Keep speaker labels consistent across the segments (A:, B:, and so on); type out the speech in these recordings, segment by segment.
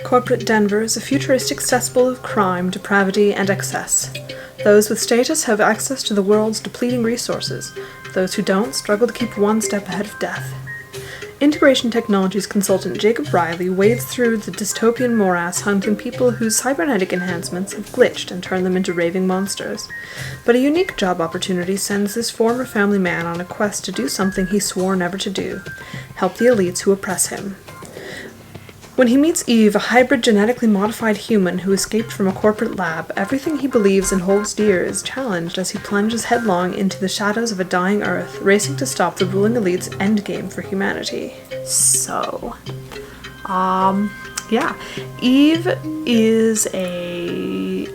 A: Corporate Denver is a futuristic cesspool of crime, depravity, and excess. Those with status have access to the world's depleting resources. Those who don't struggle to keep one step ahead of death. Integration Technologies consultant Jacob Riley wades through the dystopian morass hunting people whose cybernetic enhancements have glitched and turned them into raving monsters. But a unique job opportunity sends this former family man on a quest to do something he swore never to do: help the elites who oppress him. When he meets Eve, a hybrid genetically modified human who escaped from a corporate lab, everything he believes and holds dear is challenged as he plunges headlong into the shadows of a dying Earth, racing to stop the ruling elite's endgame for humanity. So, yeah. Eve is a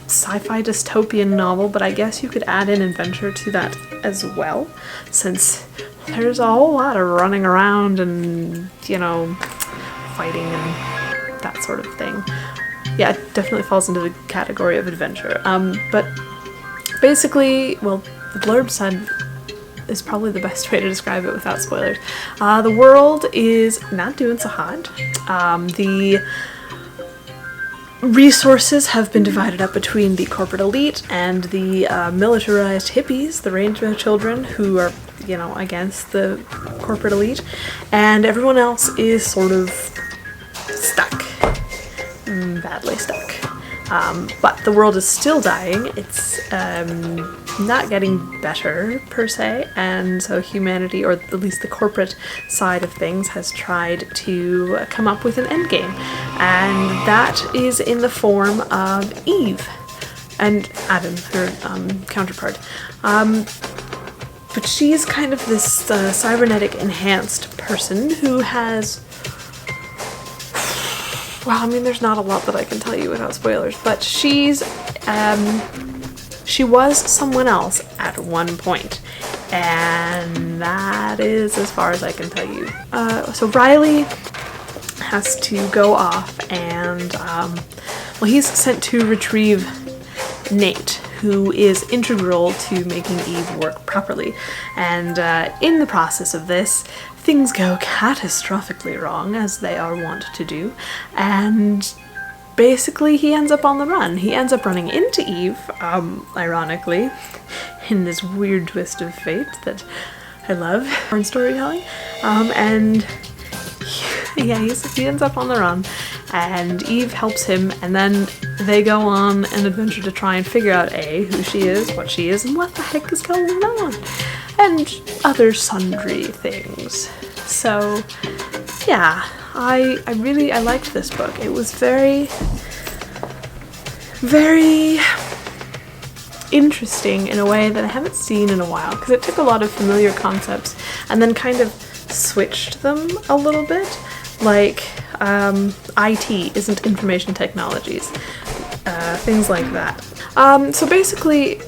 A: sci-fi dystopian novel, but I guess you could add in adventure to that as well, since there's a whole lot of running around and, fighting and that sort of thing. Yeah, it definitely falls into the category of adventure. But basically, well, the blurb said is probably the best way to describe it without spoilers. The world is not doing so hot. The resources have been divided up between the corporate elite and the militarized hippies, the ranger children, who are, against the corporate elite, and everyone else is sort of stuck. Badly stuck. But the world is still dying. It's not getting better, per se, and so humanity, or at least the corporate side of things, has tried to come up with an endgame. And that is in the form of Eve and Adam, her counterpart. But she's kind of this cybernetic enhanced person who has... Well, there's not a lot that I can tell you without spoilers, but she was someone else at one point, and that is as far as I can tell you. So Riley has to go off and, he's sent to retrieve Nate, who is integral to making Eve work properly, and in the process of this, things go catastrophically wrong, as they are wont to do, and basically he ends up on the run. He ends up running into Eve, ironically, in this weird twist of fate that I love in storytelling, and yeah, he ends up on the run, and Eve helps him, and then they go on an adventure to try and figure out who she is, what she is, and what the heck is going on, and other sundry things. So, yeah, I liked this book. It was very, very interesting in a way that I haven't seen in a while, because it took a lot of familiar concepts and then kind of switched them a little bit, like IT isn't information technologies, things like that. So basically,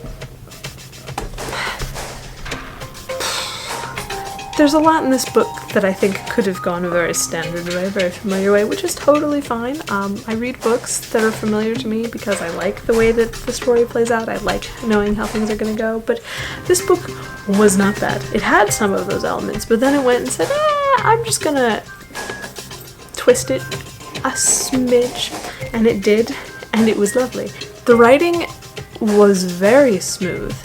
A: there's a lot in this book that I think could have gone a very standard way, very familiar way, which is totally fine. I read books that are familiar to me because I like the way that the story plays out. I like knowing how things are going to go, but this book was not that. It had some of those elements, but then it went and said, I'm just gonna twist it a smidge, and it did, and it was lovely. The writing was very smooth,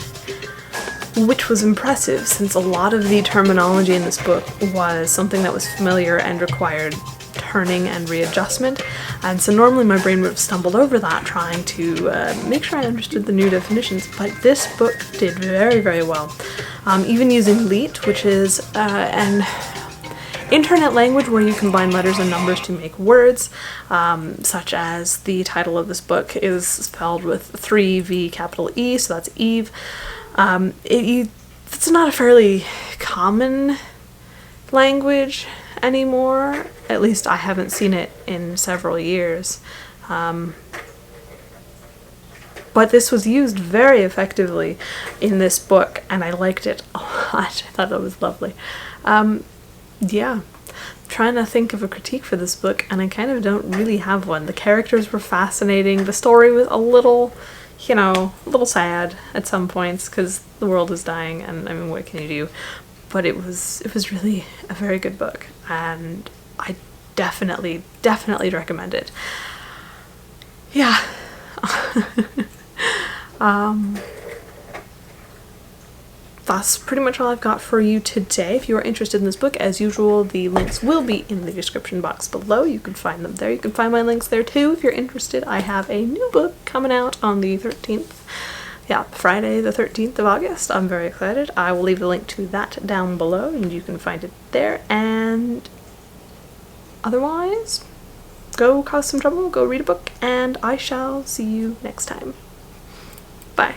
A: which was impressive, since a lot of the terminology in this book was something that was familiar and required turning and readjustment, and so normally my brain would have stumbled over that trying to make sure I understood the new definitions, but this book did very, very well. Even using Leet, which is an internet language where you combine letters and numbers to make words, such as the title of this book is spelled with 3 V capital E, so that's Eve. It's not a fairly common language anymore. At least I haven't seen it in several years. But this was used very effectively in this book, and I liked it a lot. I thought it was lovely. Yeah. Trying to think of a critique for this book, and I kind of don't really have one. The characters were fascinating. The story was a little sad at some points because the world is dying, and what can you do? But it was really a very good book, and I definitely recommend it. Yeah. That's pretty much all I've got for you today. If you are interested in this book, as usual, the links will be in the description box below. You can find them there. You can find my links there too if you're interested. I have a new book coming out on the 13th. Yeah, Friday the 13th of August. I'm very excited. I will leave the link to that down below and you can find it there. And otherwise, go cause some trouble, go read a book, and I shall see you next time. Bye.